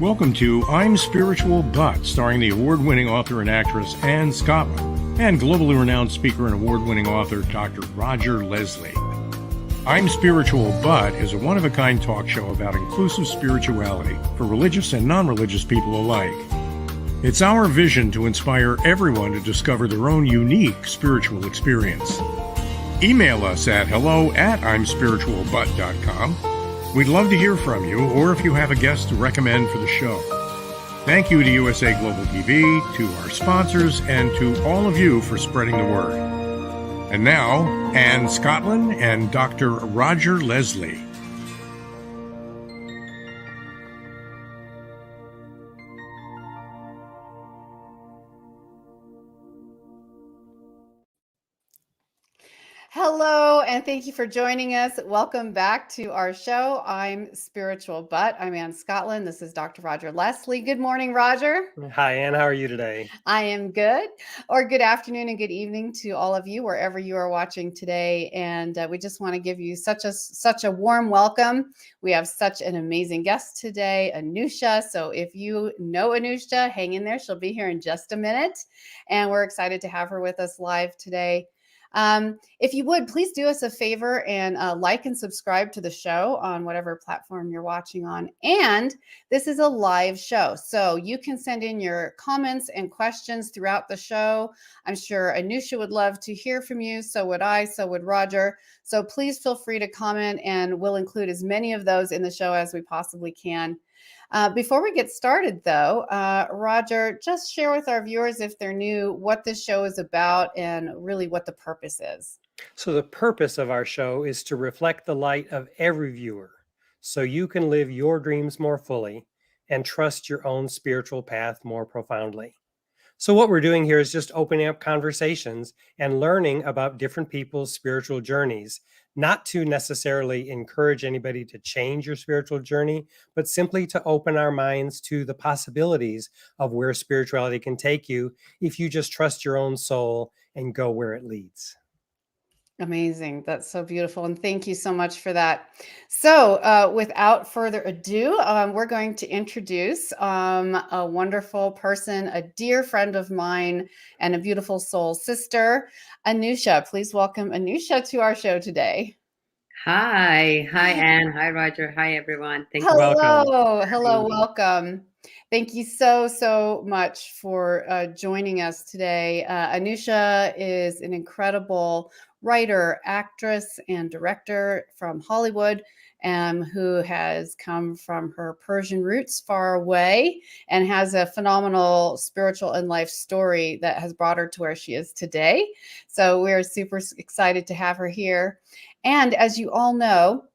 Welcome to I'm Spiritual But, starring the award-winning author and actress Anne Scottlin and globally renowned speaker and award-winning author Dr. Roger Leslie. I'm Spiritual But is a one-of-a-kind talk show about inclusive spirituality for religious and non-religious people alike. It's our vision to inspire everyone to discover their own unique spiritual experience. Email us at hello@imspiritualbut.com. We'd love to hear from you, or if you have a guest to recommend for the show. Thank you to USA Global TV, to our sponsors, and to all of you for spreading the word. And now, Anne Scottlin and Dr. Roger Leslie. Hello, and thank you for joining us. Welcome back to our show. I'm Spiritual But. I'm Anne Scottlin. This is Dr. Roger Leslie. Good morning, Roger. Hi, Anne. How are you today? I am good. Or good afternoon and good evening to all of you, wherever you are watching today. And we just want to give you such a warm welcome. We have such an amazing guest today, ANOUSHA. So if you know ANOUSHA, hang in there. She'll be here in just a minute. And we're excited to have her with us live today. If you would, please do us a favor and like and subscribe to the show on whatever platform you're watching on. And this is a live show, so you can send in your comments and questions throughout the show. I'm sure ANOUSHA would love to hear from you. So would I, so would Roger. So please feel free to comment, and we'll include as many of those in the show as we possibly can. Before we get started, though, Roger, just share with our viewers, if they're new, what this show is about and really what the purpose is. So the purpose of our show is to reflect the light of every viewer so you can live your dreams more fully and trust your own spiritual path more profoundly. So what we're doing here is just opening up conversations and learning about different people's spiritual journeys, not to necessarily encourage anybody to change your spiritual journey, but simply to open our minds to the possibilities of where spirituality can take you if you just trust your own soul and go where it leads. Amazing. That's so beautiful. And thank you so much for that. So without further ado, we're going to introduce a wonderful person, a dear friend of mine, and a beautiful soul sister, ANOUSHA. Please welcome ANOUSHA to our show today. Hi, Anne. Hi, Roger. Hi, everyone. Thank you. Hello, welcome. Thank you so much for joining us today. ANOUSHA is an incredible writer, actress, and director from Hollywood, who has come from her Persian roots far away and has a phenomenal spiritual and life story that has brought her to where she is today. So we're super excited to have her here. And as you all know,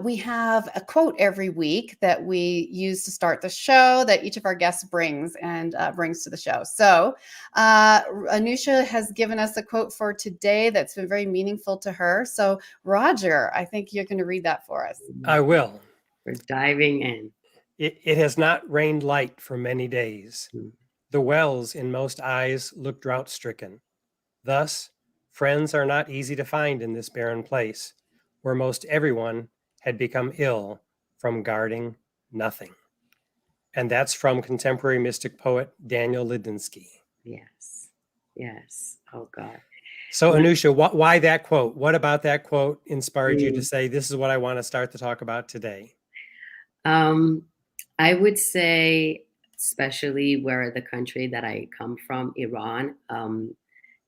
we have a quote every week that we use to start the show that each of our guests brings to the show. So ANOUSHA has given us a quote for today that's been very meaningful to her. So Roger, I think you're going to read that for us. I will. We're diving in. It has not rained light for many days. The wells in most eyes look drought-stricken. Thus, friends are not easy to find in this barren place, where most everyone had become ill from guarding nothing. And that's from contemporary mystic poet Daniel Lidinsky. Yes. Oh, God. So, ANOUSHA, why that quote? What about that quote inspired you to say, this is what I want to start to talk about today? I would say, especially where the country that I come from, Iran,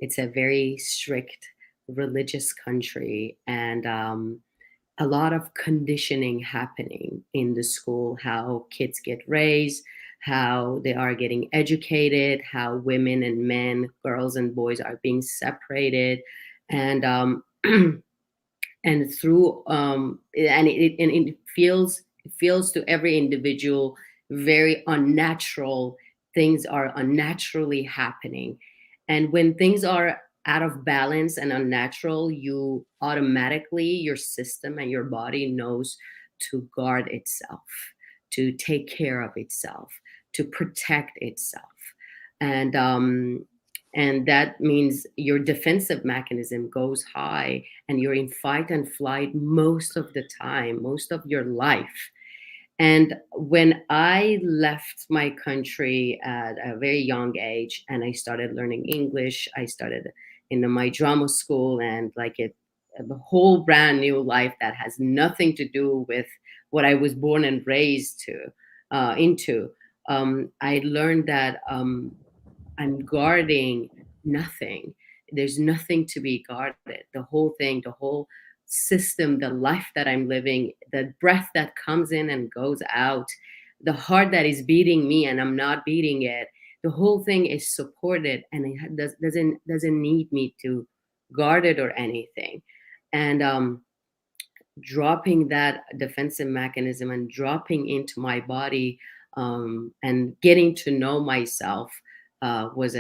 it's a very strict religious country, and a lot of conditioning happening in the school, how kids get raised, how they are getting educated, how women and men, girls and boys are being separated, and and through and it feels to every individual very unnatural. Things are unnaturally happening, and when things are out of balance and unnatural, you automatically, your system and your body knows to guard itself, to take care of itself, to protect itself. And that means your defensive mechanism goes high and you're in fight and flight most of the time, most of your life. And when I left my country at a very young age and I started learning English, I started in my drama school and like the whole brand new life that has nothing to do with what I was born and raised into. I learned that I'm guarding nothing. There's nothing to be guarded. The whole thing, the whole system, the life that I'm living, the breath that comes in and goes out, the heart that is beating me and I'm not beating it. The whole thing is supported, and doesn't need me to guard it or anything. And dropping that defensive mechanism and dropping into my body, and getting to know myself was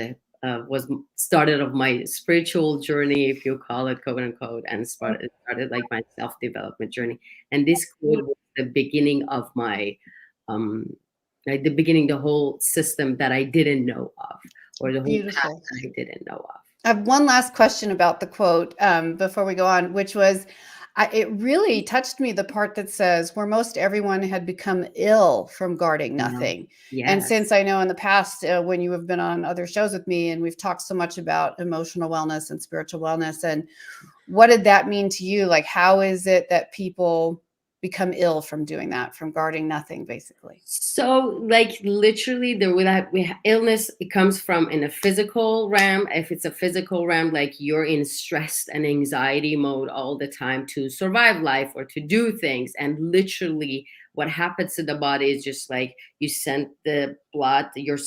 started of my spiritual journey, if you call it, quote unquote, and started like my self-development journey. And this quote was the beginning of my like the whole system that I didn't know of, or the whole path Beautiful. that I didn't know of. I have one last question about the quote before we go on, which was, it really touched me, the part that says, where most everyone had become ill from guarding nothing. And Yes. since I know in the past, when you have been on other shows with me and we've talked so much about emotional wellness and spiritual wellness, and what did that mean to you? Like, how is it that people become ill from doing that, from guarding nothing, basically? So, like, literally, illness, it comes from in a physical realm. If it's a physical realm, like you're in stress and anxiety mode all the time to survive life or to do things, and literally, what happens to the body is just like you send the blood, your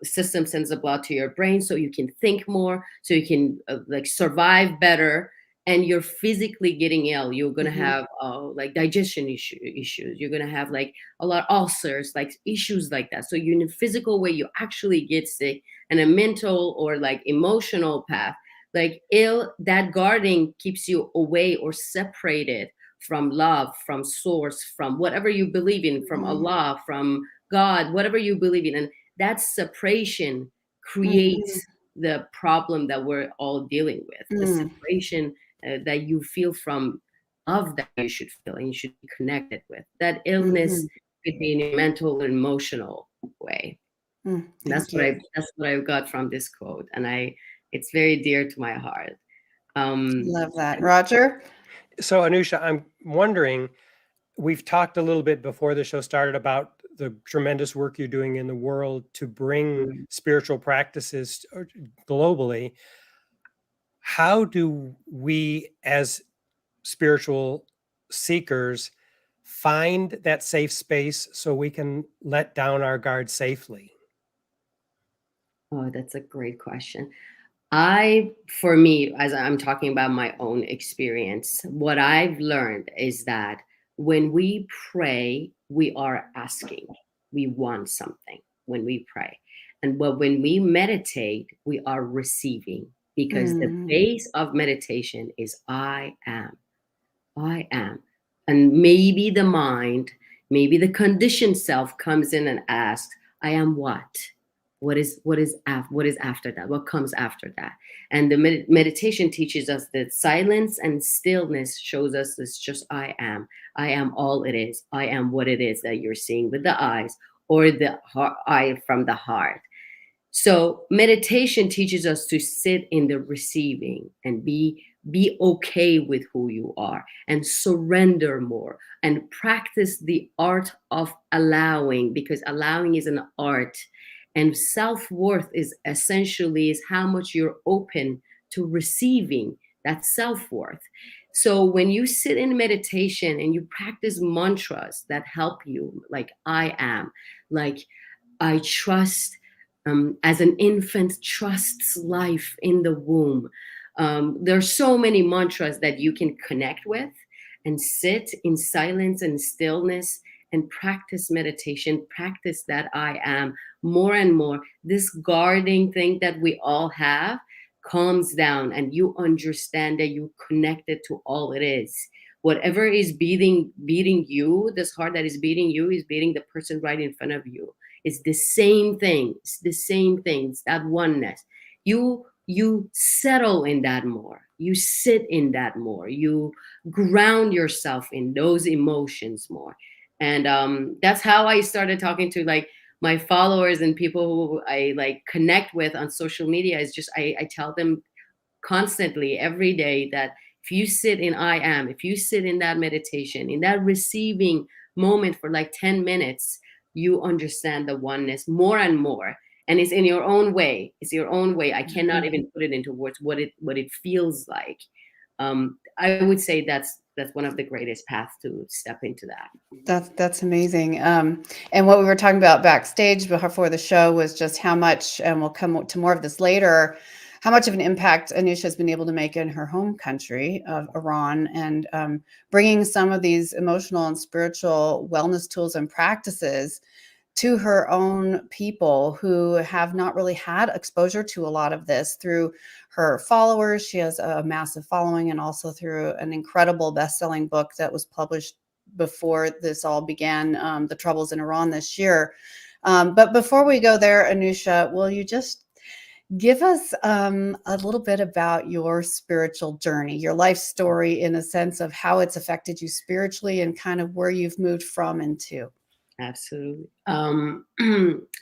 system sends the blood to your brain, so you can think more, so you can like survive better. And you're physically getting ill. You're gonna have like digestion issues. You're gonna have like a lot of ulcers, like issues like that. So you in a physical way, you actually get sick, and a mental or like emotional path, like ill, that guarding keeps you away or separated from love, from source, from whatever you believe in, from Allah, from God, whatever you believe in. And that separation creates the problem that we're all dealing with. The separation that you feel from of that you should feel and you should be connected with. That illness could be in a mental and emotional way. That's what I got from this quote, and it's very dear to my heart. Love that. Roger? So, Anousha, I'm wondering, we've talked a little bit before the show started about the tremendous work you're doing in the world to bring spiritual practices globally. How do we, as spiritual seekers, find that safe space so we can let down our guard safely? Oh, that's a great question. For me, as I'm talking about my own experience, what I've learned is that when we pray, we are asking, we want something when we pray. But when we meditate, we are receiving, because the base of meditation is I am. I am. And maybe the mind, maybe the conditioned self comes in and asks, I am what? What is after that? What comes after that? And the meditation teaches us that silence and stillness shows us it's just I am. I am all it is. I am what it is that you're seeing with the eyes, or the eye from the heart. So meditation teaches us to sit in the receiving and be okay with who you are, and surrender more, and practice the art of allowing, because allowing is an art. And self-worth is how much you're open to receiving that self-worth. So when you sit in meditation and you practice mantras that help you, like I am, like I trust, as an infant trusts life in the womb. There are so many mantras that you can connect with and sit in silence and stillness and practice meditation, practice that I am more and more. This guarding thing that we all have calms down, and you understand that you connected to all it is. Whatever is beating you, this heart that is beating you is beating the person right in front of you. It's the same thing. It's the same thing. It's that oneness. You settle in that more. You sit in that more. You ground yourself in those emotions more. And that's how I started talking to like my followers and people who I like connect with on social media. Is just I tell them constantly every day that if you sit in I am, if you sit in that meditation, in that receiving moment for like 10 minutes, you understand the oneness more and more. And it's in your own way. It's your own way. I cannot even put it into words what it feels like. I would say that's one of the greatest paths to step into that. That's amazing. And what we were talking about backstage before the show was just how much, and we'll come to more of this later, how much of an impact ANOUSHA has been able to make in her home country of Iran, and bringing some of these emotional and spiritual wellness tools and practices to her own people who have not really had exposure to a lot of this through her followers. She has a massive following, and also through an incredible best-selling book that was published before this all began, the troubles in Iran this year. But before we go there, ANOUSHA, will you just give us a little bit about your spiritual journey, your life story, in a sense of how it's affected you spiritually and kind of where you've moved from and to? Absolutely.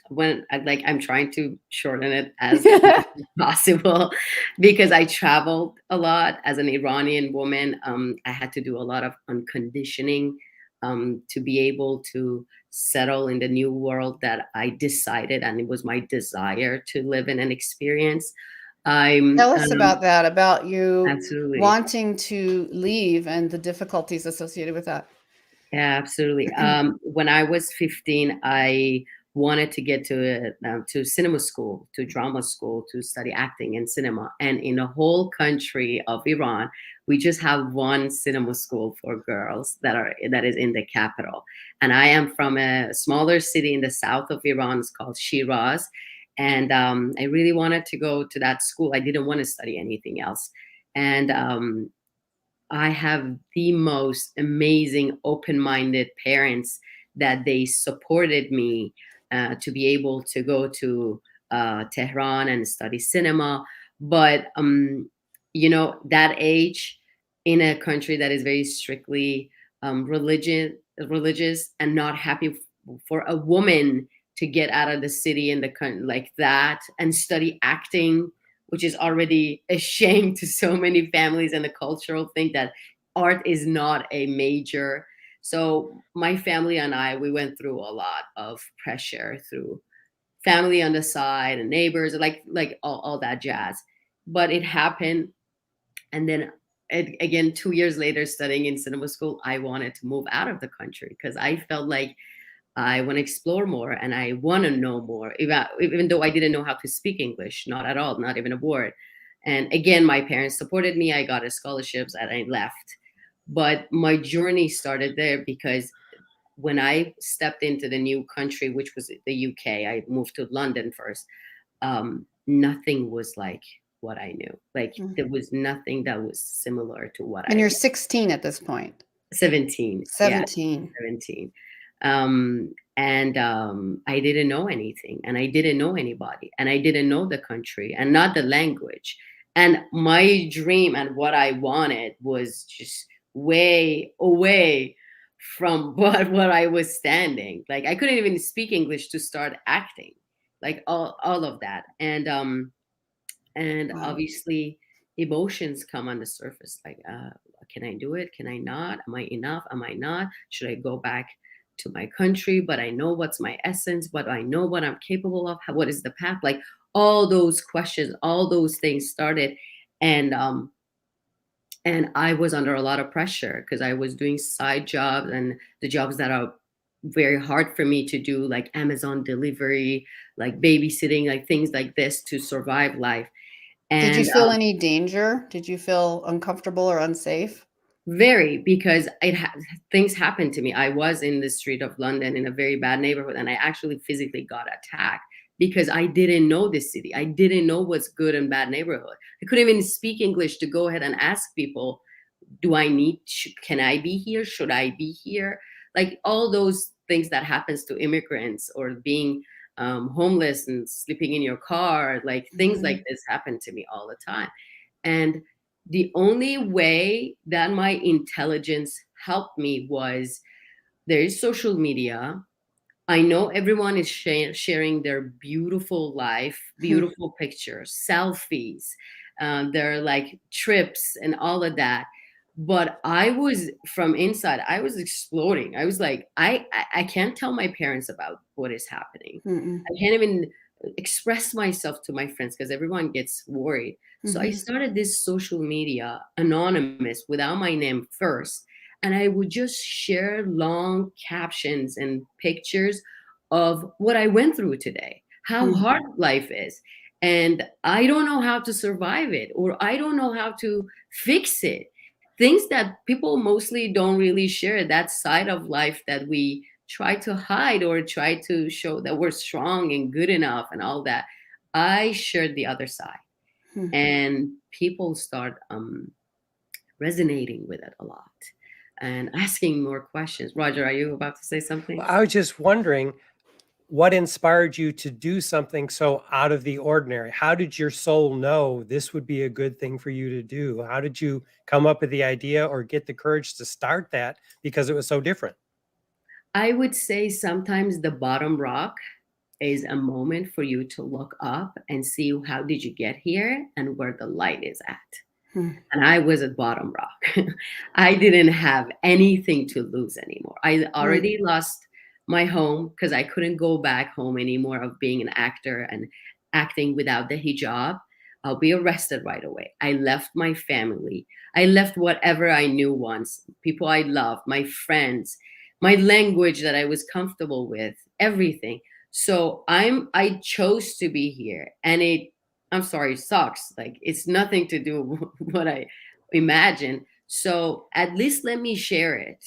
When I'm trying to shorten it as much as possible because I traveled a lot as an Iranian woman. I had to do a lot of unconditioning to be able to settle in the new world that I decided, and it was my desire to live in and experience. I'm Tell us about that, about you absolutely. wanting to leave and the difficulties associated with that. Yeah, absolutely. When I was 15, I wanted to get to cinema school, to drama school, to study acting and cinema. And in the whole country of Iran, we just have one cinema school for girls that is in the capital. And I am from a smaller city in the south of Iran. It's called Shiraz. And I really wanted to go to that school. I didn't want to study anything else. And I have the most amazing, open-minded parents that they supported me to be able to go to Tehran and study cinema. But that age in a country that is very strictly religious and not happy for a woman to get out of the city in the country like that and study acting, which is already a shame to so many families, and the cultural thing that art is not a major. So my family and I, we went through a lot of pressure through family on the side and neighbors, like all that jazz. But it happened. And then again, 2 years later, studying in cinema school, I wanted to move out of the country because I felt like I want to explore more and I want to know more, even though I didn't know how to speak English, not at all, not even a word. And again, my parents supported me. I got a scholarships and I left. But my journey started there because when I stepped into the new country, which was the UK, I moved to London first. Nothing was like what I knew. Like there was nothing that was similar to what And I you're knew. 16 at this point. 17. 17. Yeah, 17. I didn't know anything, and I didn't know anybody, and I didn't know the country and not the language. And my dream and what I wanted was just way away from what I was standing. Like I couldn't even speak English to start acting, like all of that. And Wow. obviously emotions come on the surface like can I do it, can I not, am I enough, am I not, should I go back to my country, but I know what's my essence, but I know what I'm capable of, what is the path, like all those questions, all those things started. And I was under a lot of pressure because I was doing side jobs and the jobs that are very hard for me to do, like Amazon delivery, like babysitting, like things like this to survive life. Did you And feel any danger? Did you feel uncomfortable or unsafe? very, because things happened to me. I was in the street of London in a very bad neighborhood, and I actually physically got attacked because I didn't know this city. I didn't know what's good and bad neighborhood. I couldn't even speak English to go ahead and ask people, can I be here? Should I be here? Like all those things that happens to immigrants, or being homeless and sleeping in your car, like things like this happen to me all the time. And the only way that my intelligence helped me was there is social media. I know everyone is sharing their beautiful life, beautiful pictures, selfies, their like trips and all of that. But I was from inside, I was exploding. I was like, I can't tell my parents about what is happening. Mm-mm. I can't even express myself to my friends because everyone gets worried. So I Mhm. started this social media anonymous without my name first. And I would just share long captions and pictures of what I went through today, how Mm. hard life is. And I don't know how to survive it, or I don't know how to fix it. Things that people mostly don't really share, that side of life that we try to hide or try to show that we're strong and good enough and all that. I shared the other side, Hmm. and people start resonating with it a lot and asking more questions. Roger, are you about to say something? I was just wondering what inspired you to do something so out of the ordinary? How did your soul know this would be a good thing for you to do? How did you come up with the idea or get the courage to start that because it was so different? I would say sometimes the bottom rock is a moment for you to look up and see how did you get here and where the light is at. Hmm. And I was at bottom rock. I didn't have anything to lose anymore. I Mm. already lost my home because I couldn't go back home anymore of being an actor and acting without the hijab. I'll be arrested right away. I left my family. I left whatever I knew once, people I loved, my friends, my language that I was comfortable with, everything. So I chose to be here, and I'm sorry, it sucks. Like it's nothing to do with what I imagine. So at least let me share it.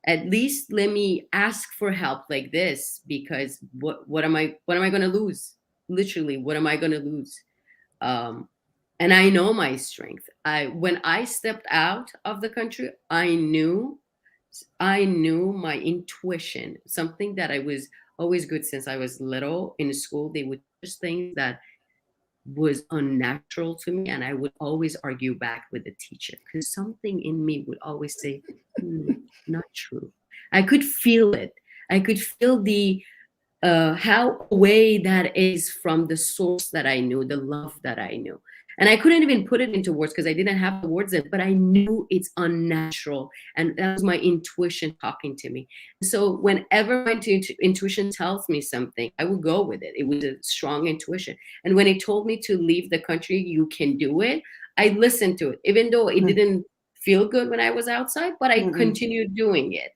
At least let me ask for help like this, because what am I gonna lose? Literally, what am I gonna lose? Um, and I know my strength. I When I stepped out of the country, I knew my intuition, something that I was always good since I was little in school. They would just things that was unnatural to me, and I would always argue back with the teacher because something in me would always say, not true. I could feel it. I could feel the how away that is from the source that I knew, the love that I knew. And I couldn't even put it into words because I didn't have the words in, but I knew it's unnatural. And that was my intuition talking to me. So whenever my intuition tells me something, I would go with it. It was a strong intuition. And when it told me to leave the country, you can do it, I listened to it, even though it Mm. didn't feel good when I was outside, but I Mm-mm. continued doing it.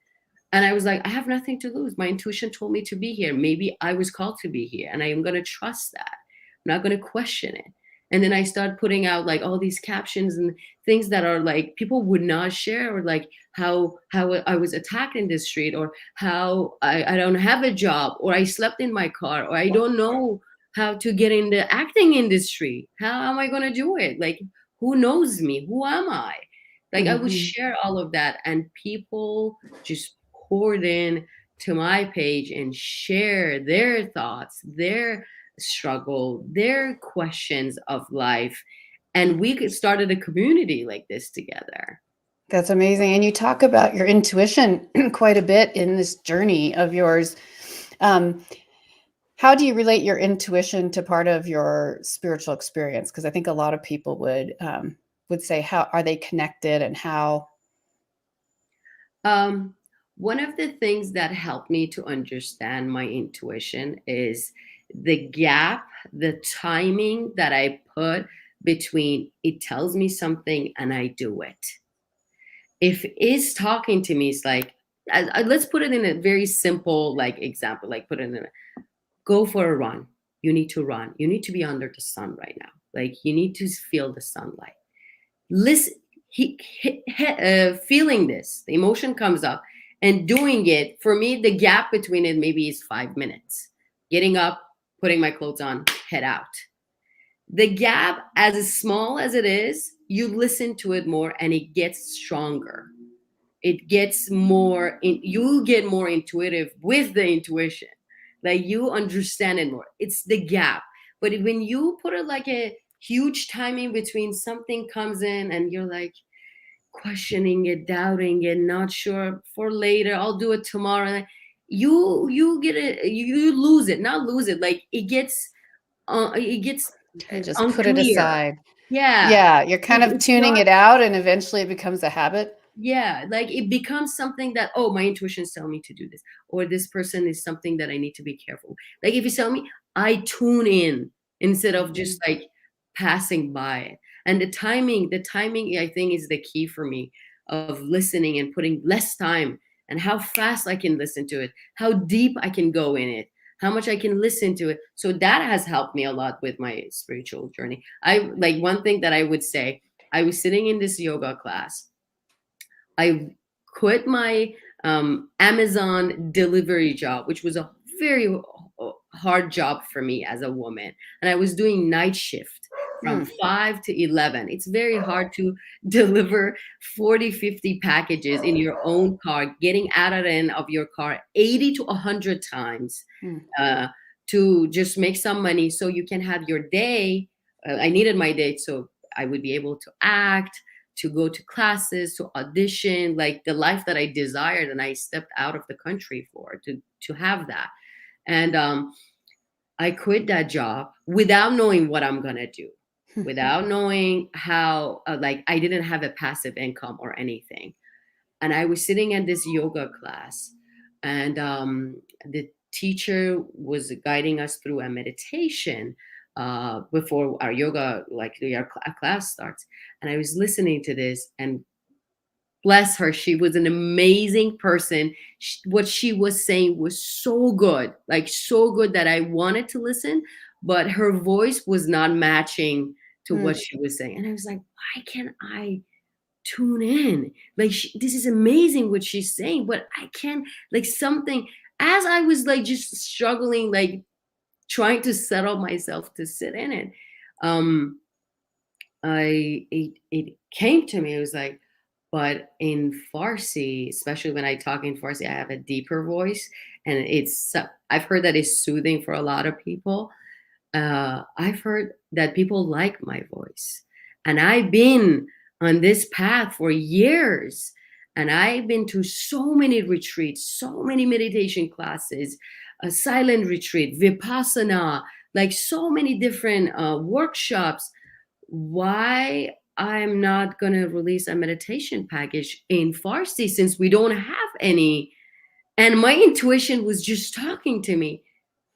And I was like, I have nothing to lose. My intuition told me to be here. Maybe I was called to be here, and I am going to trust that. I'm not going to question it. And then I start putting out like all these captions and things that are like people would not share, or like how I was attacked in the street, or how I don't have a job, or I slept in my car, or I don't know how to get in the acting industry. How am I going to do it? Like, who knows me? Who am I? Like, I would Mhm. share all of that, and people just poured in to my page and share their thoughts, their struggle, their questions of life. And we started a community like this together. That's amazing. And you talk about your intuition quite a bit in this journey of yours. Um, how do you relate your intuition to part of your spiritual experience? Because I think a lot of people would say, how are they connected, and how? Um, One of the things that helped me to understand my intuition is the gap, the timing that I put between it tells me something and I do it. If it's talking to me, it's like, let's put it in a very simple like example, like put it in go for a run. You need to run. You need to be under the sun right now. Like you need to feel the sunlight. Listen, feeling this, the emotion comes up, and doing it. For me, the gap between it maybe is 5 minutes. Getting up, putting my clothes on, head out. The gap, as small as it is, you listen to it more, and it gets stronger. It gets more. You get more intuitive with the intuition, like you understand it more. It's the gap. But when you put it like a huge timing between something comes in and you're like, questioning it, doubting it, not sure, for later, I'll do it tomorrow. You get it, you lose it, not lose it. Like it gets You just put it unclear. aside. Yeah. Yeah, you're kind of It's tuning not, it out, and eventually it becomes a habit. yeah, like it becomes something that, oh, my intuitions tell me to do this, or this person is something that I need to be careful. Like if you tell me, I tune in instead of just like passing by it. And the timing I think is the key for me of listening and putting less time, and how fast I can listen to it, how deep I can go in it, how much I can listen to it. So that has helped me a lot with my spiritual journey. I like, one thing that I would say, I was sitting in this yoga class. I quit my Amazon delivery job, which was a very hard job for me as a woman. And I was doing night shift from 5 to 11. It's very hard to deliver 40, 50 packages in your own car, getting out and in of your car 80 to 100 times uh, to just make some money so you can have your day. I needed my day so I would be able to act, to go to classes, to audition, like the life that I desired, and I stepped out of the country for to have that. And I quit that job without knowing what I'm gonna do, without knowing how. Like I didn't have a passive income or anything, and I was sitting at this yoga class, and the teacher was guiding us through a meditation before our yoga, like our class starts. And I was listening to this, and bless her, she was an amazing person. What she was saying was so good, like so good that I wanted to listen, but her voice was not matching to what she was saying. And I was like, why can't I tune in? Like this is amazing what she's saying, but I can't, like something, as I was like just struggling, like trying to settle myself to sit in it. It came to me. It was like, but in Farsi, especially when I talk in Farsi, I have a deeper voice, and I've heard that it's soothing for a lot of people. I've heard that people like my voice, and I've been on this path for years, and I've been to so many retreats, so many meditation classes, a silent retreat, vipassana, like so many different workshops. Why I'm not going to release a meditation package in Farsi since we don't have any? And my intuition was just talking to me.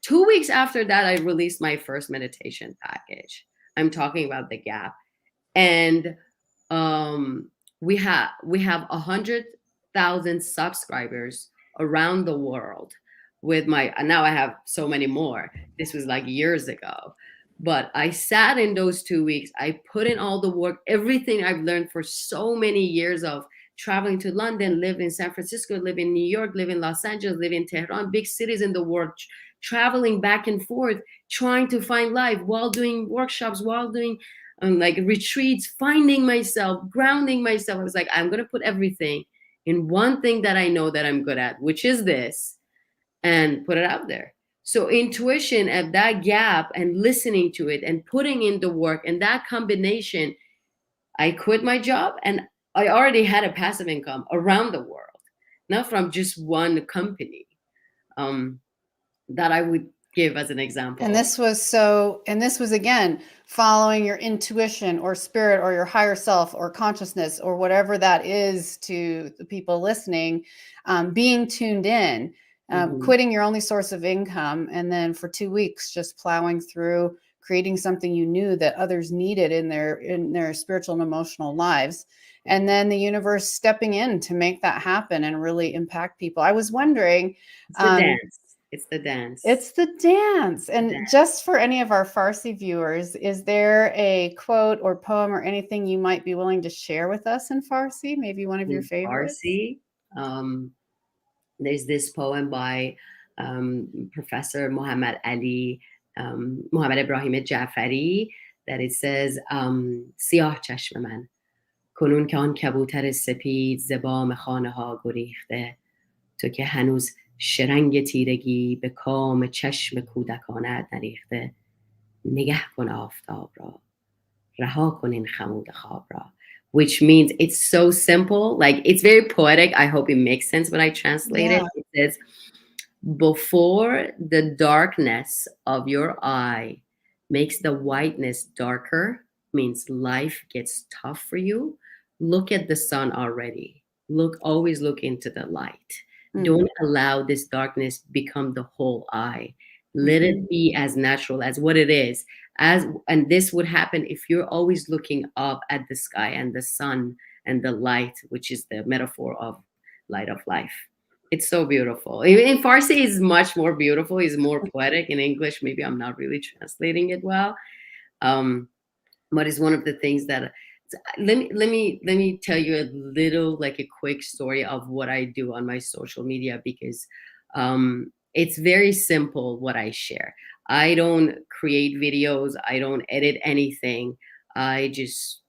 2 weeks after that, I released my first meditation package. I'm talking about the gap. And we have 100,000 subscribers around the world with my, now I have so many more. This was like years ago. But I sat in those 2 weeks. I put in all the work, everything I've learned for so many years of traveling to London, live in San Francisco, live in New York, live in Los Angeles, live in Tehran, big cities in the world, traveling back and forth, trying to find life while doing workshops, while doing like retreats, finding myself, grounding myself. I was like, I'm going to put everything in one thing that I know that I'm good at, which is this, and put it out there. So intuition at that gap and listening to it and putting in the work and that combination, I quit my job and I already had a passive income around the world, not from just one company. That I would give as an example. And this was again following your intuition or spirit or your higher self or consciousness or whatever that is to the people listening, being tuned in, quitting your only source of income, and then for 2 weeks just plowing through, creating something you knew that others needed in their spiritual and emotional lives, and then the universe stepping in to make that happen and really impact people. I was wondering. It's the dance. It's the dance. And just for any of our Farsi viewers, is there a quote or poem or anything you might be willing to share with us in Farsi? Maybe one of your favorites? Farsi, there's this poem by Professor Muhammad Ibrahim Jafari that it says, سیاه چشم من کنون که آن کبوتر سپید ز بام خانه ها گریخته تو که هنوز شرنگ تیرگی به کام چشم کودکانت نریخته نگه کن آفتاب را رها کن این خمود خواب را which means it's so simple. Like, it's very poetic. I hope it makes sense when I translate it. Yeah. It says, before the darkness of your eye makes the whiteness darker, means life gets tough for you, look at the sun already. Always look into the light. Mm. Don't allow this darkness become the whole eye. Let Mhm. it be as natural as what it is. And this would happen if you're always looking up at the sky and the sun and the light, which is the metaphor of light of life. It's so beautiful. In Farsi, is much more beautiful. It's more poetic. In English, maybe I'm not really translating it well. But it's one of the things that let me tell you a little, like a quick story of what I do on my social media, because it's very simple what I share. I don't create videos. I don't edit anything. I just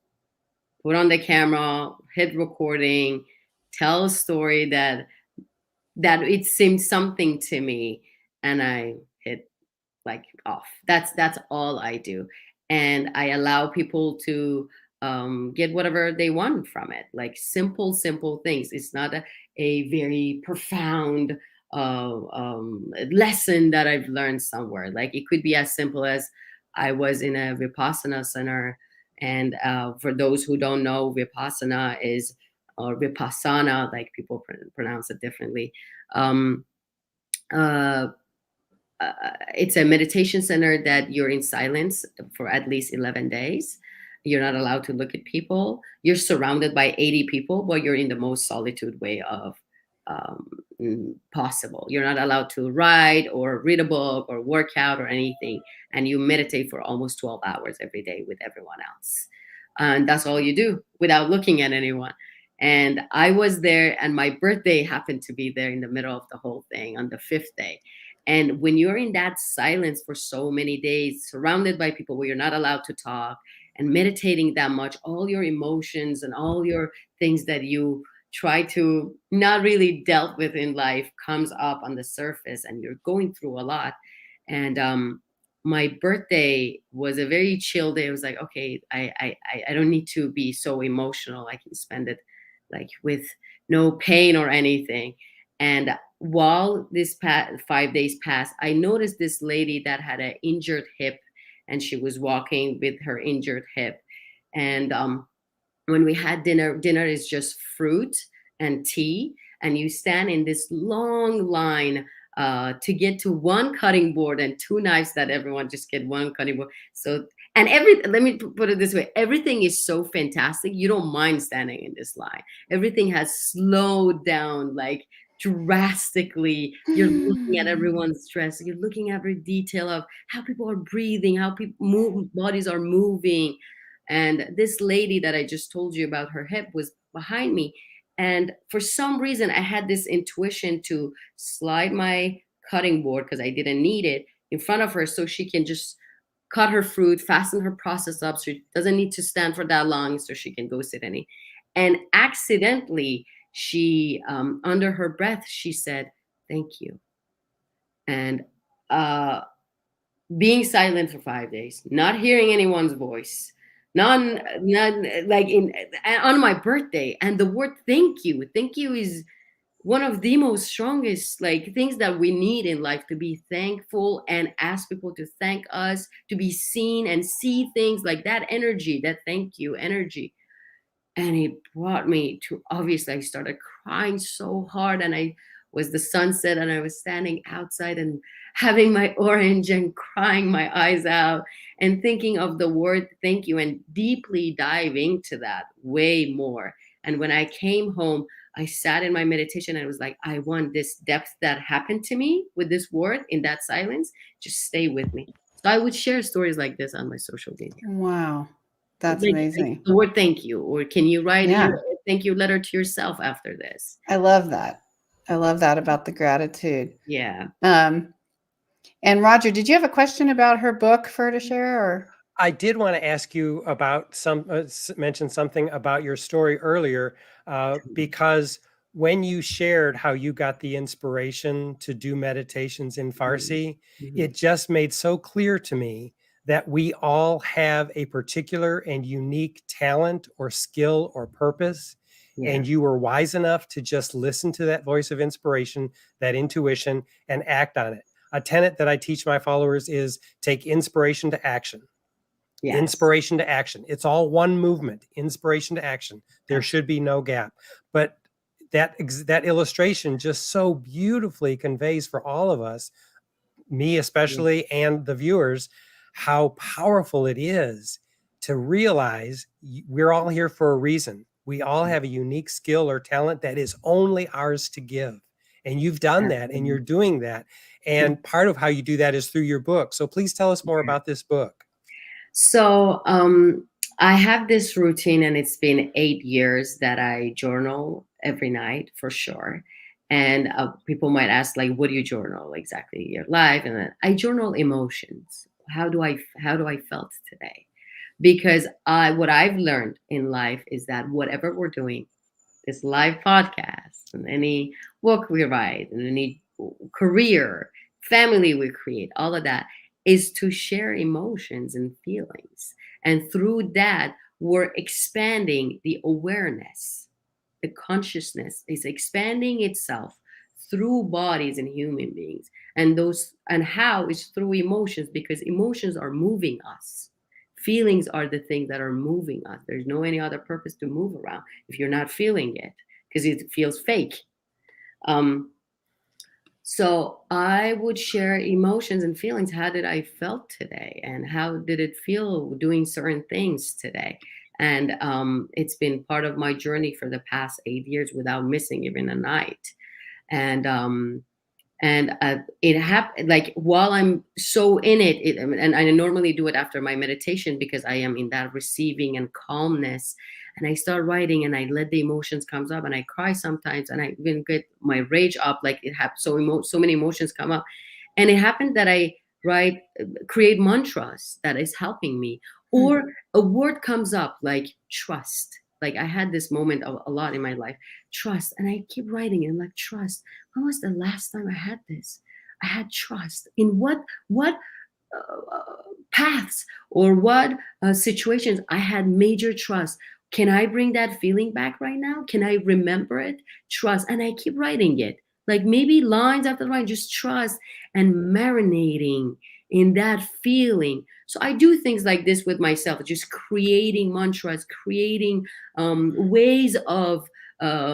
put on the camera, hit recording, tell a story that it seemed something to me, and I hit like off. That's all I do, and I allow people to get whatever they want from it, like simple things. It's not a very profound lesson that I've learned somewhere. Like, it could be as simple as, I was in a Vipassana center, and for those who don't know, Vipassana is, or Vipassana, like people pronounce it differently. Um, uh, it's a meditation center that you're in silence for at least 11 days. You're not allowed to look at people. You're surrounded by 80 people, but you're in the most solitude way of possible. You're not allowed to write or read a book or work out or anything. And you meditate for almost 12 hours every day with everyone else. And that's all you do without looking at anyone. And I was there, and my birthday happened to be there in the middle of the whole thing on the 5th day. And when you're in that silence for so many days, surrounded by people where you're not allowed to talk, and meditating that much, all your emotions and all your things that you try to not really dealt with in life comes up on the surface, and you're going through a lot. And my birthday was a very chill day. It was like, okay, I don't need to be so emotional. I can spend it like with no pain or anything. And while this 5 days passed, I noticed this lady that had an injured hip, and she was walking with her injured hip. And when we had dinner is just fruit and tea, and you stand in this long line to get to one cutting board and two knives that everyone just get one cutting board. So, and let me put it this way, everything is so fantastic. You don't mind standing in this line. Everything has slowed down like drastically. You're looking at everyone's dress. You're looking at every detail of how people are breathing, how people bodies are moving. And this lady that I just told you about, her hip was behind me. And for some reason, I had this intuition to slide my cutting board, because I didn't need it, in front of her, so she can just cut her fruit, fasten her process up, so she doesn't need to stand for that long, so she can go sit any. And accidentally, she, under her breath, she said, "Thank you." And being silent for 5 days, not hearing anyone's voice, not like on my birthday, and the word "thank you" is one of the most strongest like things that we need in life, to be thankful and ask people to thank us, to be seen and see things like that energy, that thank you energy. And it brought me to, obviously I started crying so hard, and I was the sunset, and I was standing outside and having my orange and crying my eyes out and thinking of the word thank you, and deeply diving to that way more. And when I came home, I sat in my meditation, and I was like, I want this depth that happened to me with this word in that silence just stay with me. So I would share stories like this on my social media. Wow. That's Like amazing. the word thank you, or can you write Yeah. a thank you letter to yourself after this? I love that. I love that about the gratitude. Yeah. And Roger, did you have a question about her book for her to share, or? I did want to ask you about mention something about your story earlier, because when you shared how you got the inspiration to do meditations in Farsi, Mhm. it just made so clear to me that we all have a particular and unique talent or skill or purpose. And you were wise enough to just listen to that voice of inspiration, that intuition, and act on it. A tenet that I teach my followers is take inspiration to action. Yes. Inspiration to action. It's all one movement, inspiration to action. There should be no gap. But that illustration just so beautifully conveys for all of us, me especially, and the viewers, how powerful it is to realize we're all here for a reason. We all have a unique skill or talent that is only ours to give. And you've done that, and you're doing that. And part of how you do that is through your book. So please tell us more about this book. So I have this routine, and it's been 8 years that I journal every night for sure. And people might ask, like, what do you journal exactly? Your life? And then I journal emotions. How do I felt today? Because what I've learned in life is that whatever we're doing, this live podcast and any book we write and any career, family we create, all of that is to share emotions and feelings. And through that, we're expanding the awareness. The consciousness is expanding itself through bodies and human beings. And how is through emotions, because emotions are moving us. Feelings are the things that are moving us. There's no any other purpose to move around if you're not feeling it, because it feels fake. So I would share emotions and feelings. How did I felt today? And how did it feel doing certain things today? And it's been part of my journey for the past 8 years without missing even a night. And it happened like while I'm so in it, and I normally do it after my meditation because I am in that receiving and calmness. And I start writing, and I let the emotions comes up, and I cry sometimes, and I even get my rage up. Like it happened, so many emotions come up, and it happened that I create mantras that is helping me, or a word comes up like trust. Like I had this moment a lot in my life, trust, and I keep writing it. I'm like, trust. When was the last time I had this? I had trust in what paths or what situations I had major trust. Can I bring that feeling back right now? Can I remember it? Trust. And I keep writing it. Like maybe lines after line, just trust and marinating in that feeling. So I do things like this with myself, just creating mantras, creating ways of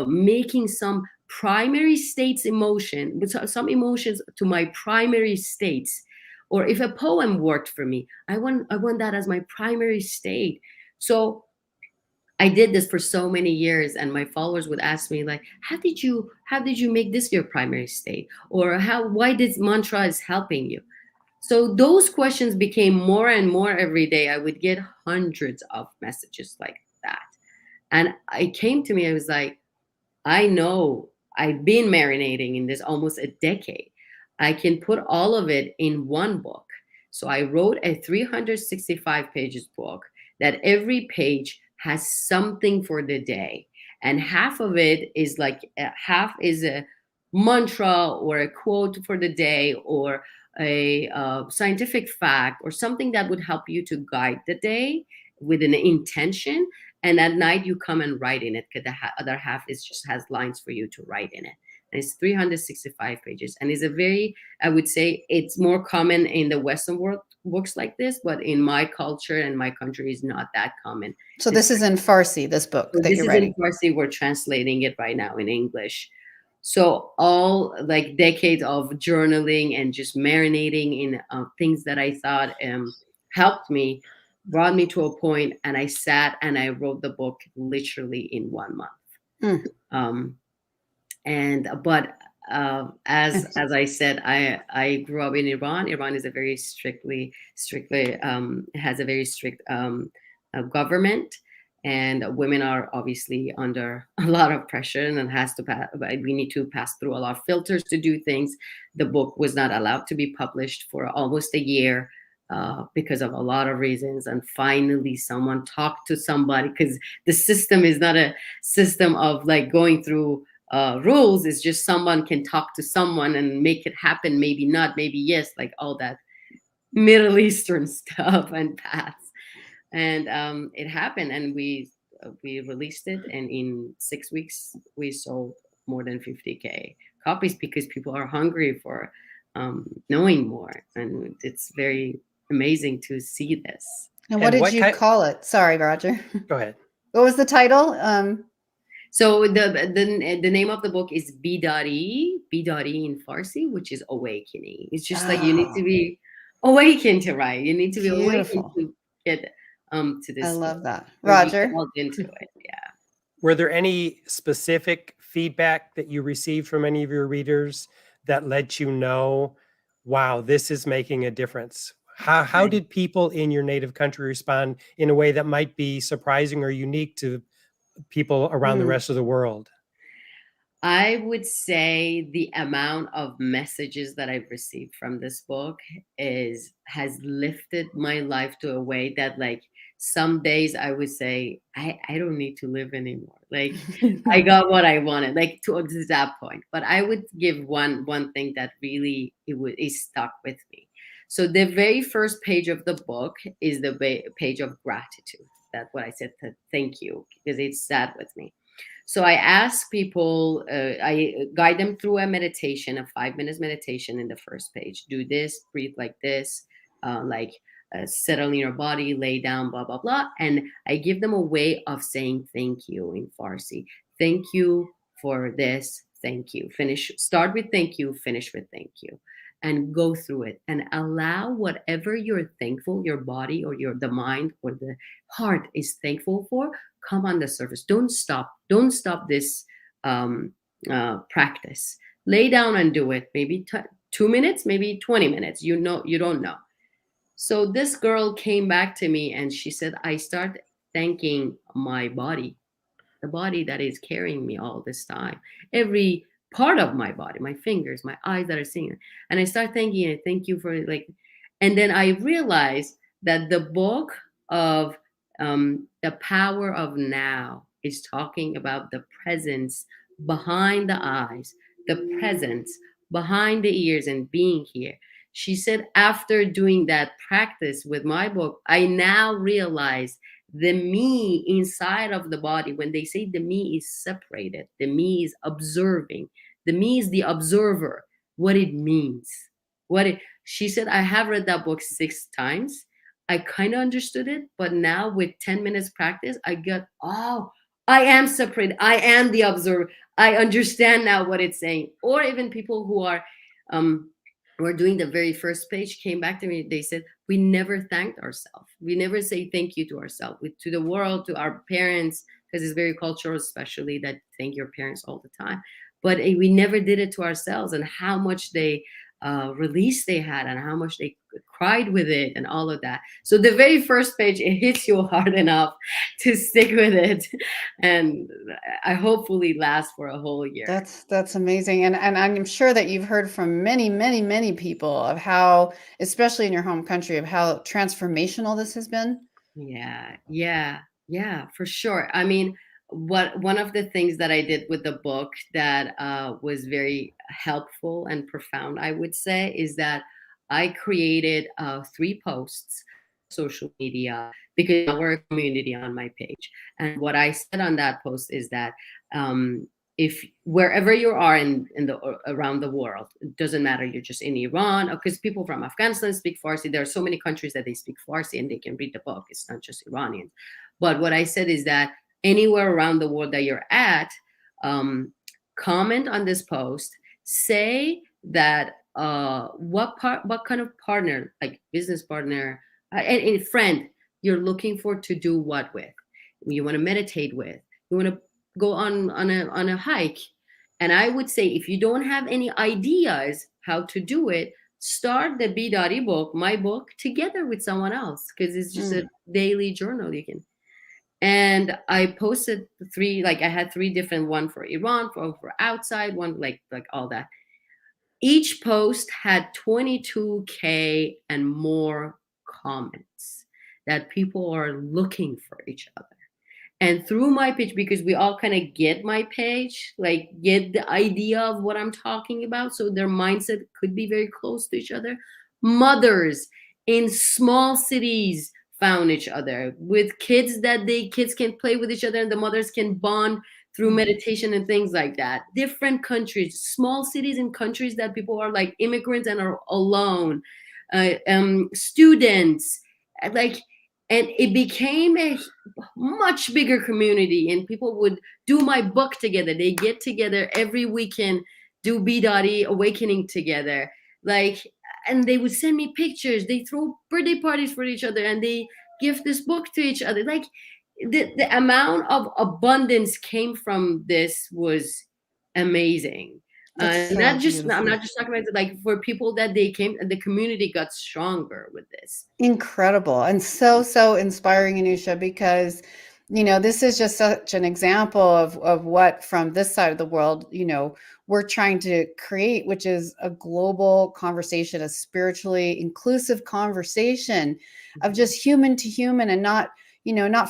making some primary states emotion, some emotions to my primary states. Or if a poem worked for me, I want that as my primary state. So I did this for so many years, and my followers would ask me, like, how did you make this your primary state? Or why this mantra is helping you? So those questions became more and more every day. I would get hundreds of messages like that. And it came to me, I was like, I know I've been marinating in this almost a decade. I can put all of it in one book. So I wrote a 365 pages book that every page has something for the day. And half of it is half is a mantra or a quote for the day, or a scientific fact, or something that would help you to guide the day with an intention. And at night you come and write in it, because the other half just has lines for you to write in it. And it's 365 pages, and it's a very, I would say it's more common in the Western world, books like this, but in my culture and my country is not that common. So this is in Farsi, this book that you're writing. This is in Farsi. We're translating it right now in English. So all like decades of journaling and just marinating in things that I thought helped me, brought me to a point, and I sat and I wrote the book literally in 1 month. But as I said, I grew up in Iran. Iran is a very strictly has a very strict government, and women are obviously under a lot of pressure, and we need to pass through a lot of filters to do things. The book was not allowed to be published for almost a year. Because of a lot of reasons. And finally someone talked to somebody, because the system is not a system of like going through rules. It's just someone can talk to someone and make it happen. Maybe not, maybe yes, like all that Middle Eastern stuff and paths. And it happened, and we released it, and in 6 weeks we sold more than 50K copies because people are hungry for knowing more, and it's very amazing to see this. And what And did you call it? Sorry, Roger. Go ahead. What was the title? So the name of the book is Bidari in Farsi, which is awakening. It's just like you need to be awakened to write. You need to be awakened Beautiful. to get to this. I love that. or be Roger? called into it. Yeah. Were there any specific feedback that you received from any of your readers that let you know, wow, this is making a difference? How Right. did people in your native country respond in a way that might be surprising or unique to people around the Mm. rest of the world? I would say the amount of messages that I've received from this book has lifted my life to a way that, like, some days I would say I don't need to live anymore. Like, I got what I wanted, like, to that point. But I would give one thing that really it stuck with me. So the very first page of the book is the page of gratitude. That's what I said, to thank you, because it sat with me. So I ask people, I guide them through a meditation, a 5 minutes meditation in the first page. Do this, breathe like this, settle in your body, lay down, blah, blah, blah. And I give them a way of saying thank you in Farsi. Thank you for this. Thank you. Start with thank you, finish with thank you. And go through it and allow whatever you're thankful, your body or the mind or the heart is thankful for, come on the surface. Don't stop this practice. Lay down and do it. Maybe 2 minutes, maybe 20 minutes. You don't know. So this girl came back to me and she said, I start thanking my body, the body that is carrying me all this time, every part of my body, my fingers, my eyes that are seeing it. And I start thanking it. Thank you for, like, and then I realized that the book of the power of now is talking about the presence behind the eyes, the presence behind the ears, and being here. She said, after doing that practice with my book, I now realize the me inside of the body. When they say the me is separated, the me is observing, the me is the observer, what it means. She said, I have read that book 6 times. I kind of understood it, but now with 10 minutes practice, I got, oh, I am separated. I am the observer. I understand now what it's saying. Or even people who are doing the very first page came back to me. They said, we never thanked ourselves. We never say thank you to ourselves, to the world, to our parents, because it's very cultural, especially that thank your parents all the time. But we never did it to ourselves, and how much they release they had and how much they cried with it and all of that. So the very first page, it hits you hard enough to stick with it, and I hopefully last for a whole year. That's amazing. And I'm sure that you've heard from many people of how, especially in your home country, of how transformational this has been. Yeah, for sure. I mean, one of the things that I did with the book that was very helpful and profound, I would say, is that I created 3 posts on social media, because we're a community on my page. And what I said on that post is that if wherever you are in the around the world, it doesn't matter, you're just in Iran, because people from Afghanistan speak Farsi. There are so many countries that they speak Farsi and they can read the book. It's not just Iranians. But what I said is that anywhere around the world that you're at, comment on this post, say that what kind of partner, like business partner and friend, you're looking for to do what with. You want to meditate with, you want to go on a hike. And I would say, if you don't have any ideas how to do it, start the Bidari book, my book, together with someone else, because it's just a daily journal you can. And I posted 3, like I had 3 different, one for Iran, for outside, one like all that. Each post had 22K and more comments that people are looking for each other. And through my page, because we all kind of get my page, like get the idea of what I'm talking about, so their mindset could be very close to each other. Mothers in small cities found each other, with kids can play with each other and the mothers can bond through meditation and things like that. Different countries, small cities and countries that people are like immigrants and are alone, students, like, and it became a much bigger community, and people would do my book together. They get together every weekend, do B-Dotty awakening together, like, and they would send me pictures. They throw birthday parties for each other, and they give this book to each other. Like, the amount of abundance came from this was amazing. That's so Not just I'm beautiful. not just talking about like for people that they came, the community got stronger with this. Incredible and so inspiring, Anusha, because this is just such an example of what from this side of the world we're trying to create, which is a global conversation, a spiritually inclusive conversation of just human to human, and not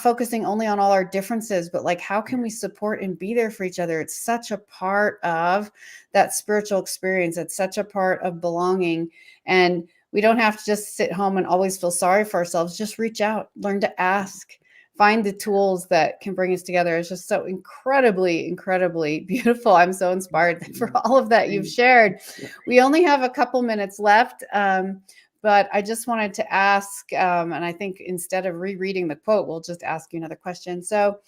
focusing only on all our differences, but like, how can we support and be there for each other? It's such a part of that spiritual experience. It's such a part of belonging. And we don't have to just sit home and always feel sorry for ourselves. Just reach out, learn to ask, find the tools that can bring us together. It's just so incredibly, incredibly beautiful. I'm so inspired for all of that you've shared. We only have a couple minutes left. But I just wanted to ask, and I think instead of rereading the quote, we'll just ask you another question. So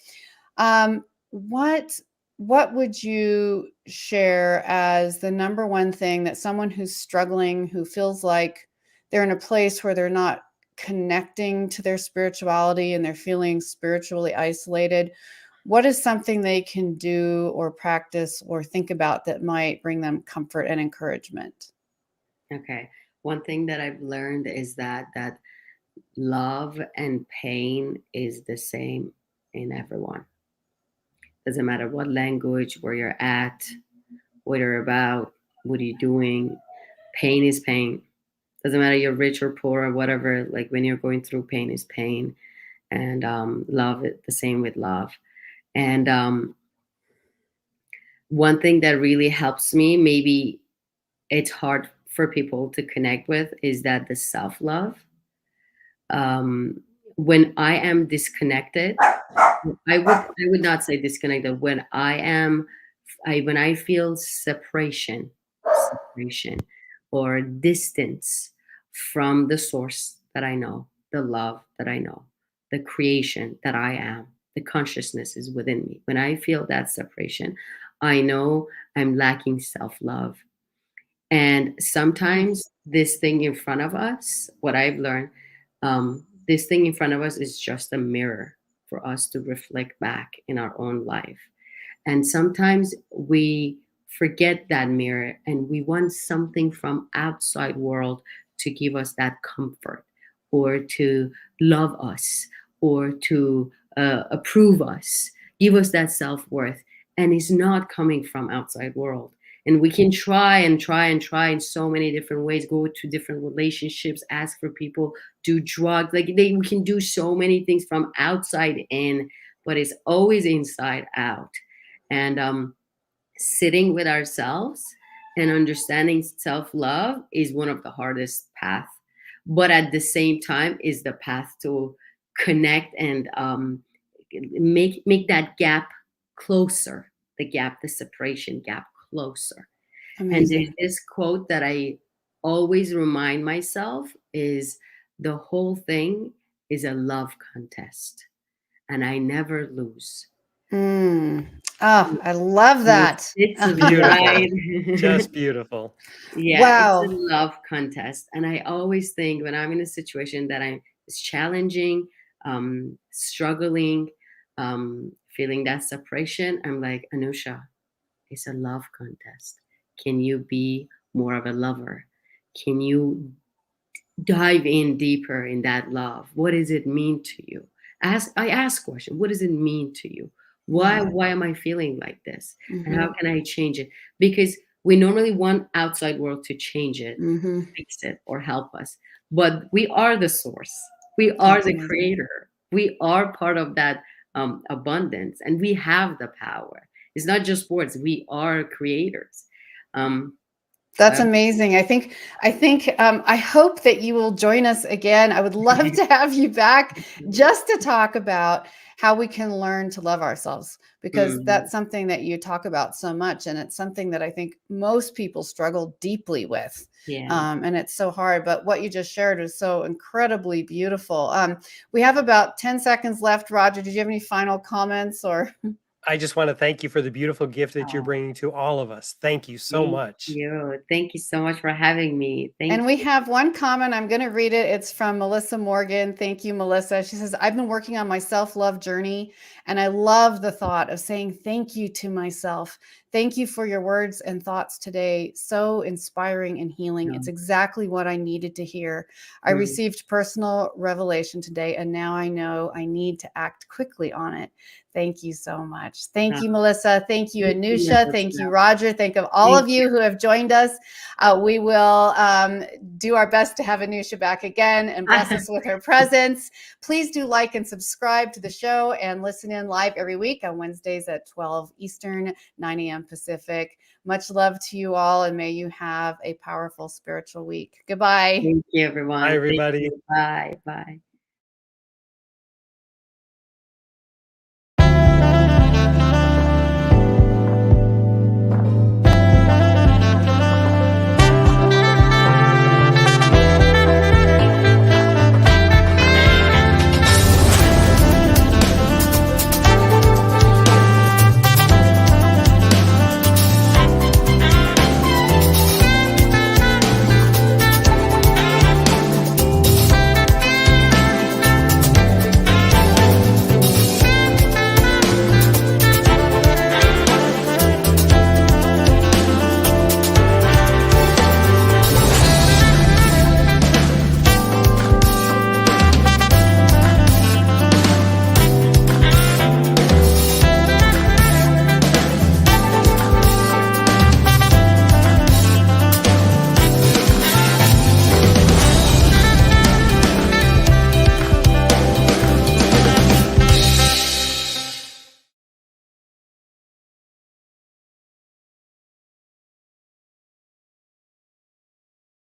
what would you share as the number one thing that someone who's struggling, who feels like they're in a place where they're not connecting to their spirituality and they're feeling spiritually isolated, what is something they can do or practice or think about that might bring them comfort and encouragement? Okay. One thing that I've learned is that love and pain is the same in everyone. Doesn't matter what language, where you're at, what you're about, what are you doing. Pain is pain. Doesn't matter you're rich or poor or whatever. Like, when you're going through pain is pain, and love it the same with love. And one thing that really helps me, maybe it's hard for people to connect with, is that the self-love. When I am disconnected, I would not say disconnected. When I feel separation or distance from the source that I know, the love that I know, the creation that I am, the consciousness is within me. When I feel that separation, I know I'm lacking self-love. And sometimes this thing in front of us, what I've learned, this thing in front of us is just a mirror for us to reflect back in our own life. And sometimes we forget that mirror and we want something from outside world to give us that comfort, or to love us, or to approve us, give us that self-worth. And it's not coming from outside world. And we can try and try and try in so many different ways, go to different relationships, ask for people, do drugs. Like, we can do so many things from outside in, but it's always inside out. And sitting with ourselves and understanding self-love is one of the hardest paths, but at the same time is the path to connect and make that gap closer, the separation gap closer. Amazing. And there's this quote that I always remind myself is, the whole thing is a love contest and I never lose. Oh, I love that. It's Beautiful. right. Just beautiful. Yeah, Wow. it's a love contest. And I always think when I'm in a situation that it's challenging, struggling, feeling that separation, I'm like, Anousha, it's a love contest. Can you be more of a lover? Can you dive in deeper in that love? What does it mean to you? I ask question. What does it mean to you? Why am I feeling like this? And how can I change it? Because we normally want outside world to change it, fix it, or help us. But we are the source. We are the creator. We are part of that abundance, and we have the power. It's not just words. We are creators. That's amazing. I hope that you will join us again. I would love to have you back just to talk about how we can learn to love ourselves, because that's something that you talk about so much. And it's something that I think most people struggle deeply with. Yeah. And it's so hard. But what you just shared is so incredibly beautiful. We have about 10 seconds left. Roger, did you have any final comments or? I just want to thank you for the beautiful gift that you're Oh, bringing to all of us. Thank you so thank much. you. Thank you so much for having me. Thank And we have one comment. I'm going to read it. It's from Melissa Morgan. Thank you, Melissa. She says, I've been working on my self-love journey, and I love the thought of saying thank you to myself. Thank you for your words and thoughts today. So inspiring and healing. It's you. exactly what I needed to hear. I received personal revelation today, and now I know I need to act quickly on it. Thank you so much. Thank you, Melissa. Thank you, Thank you, ANOUSHA. Thank you, Melissa. Roger. Thank you, all Thank of you who have joined us. We will do our best to have ANOUSHA back again and bless us with her presence. Please do like and subscribe to the show and listen in live every week on Wednesdays at 12 Eastern, 9 a.m. Pacific. Much love to you all, and may you have a powerful spiritual week. Goodbye. Thank you, everyone. Bye, Thank everybody. you. Bye. Bye.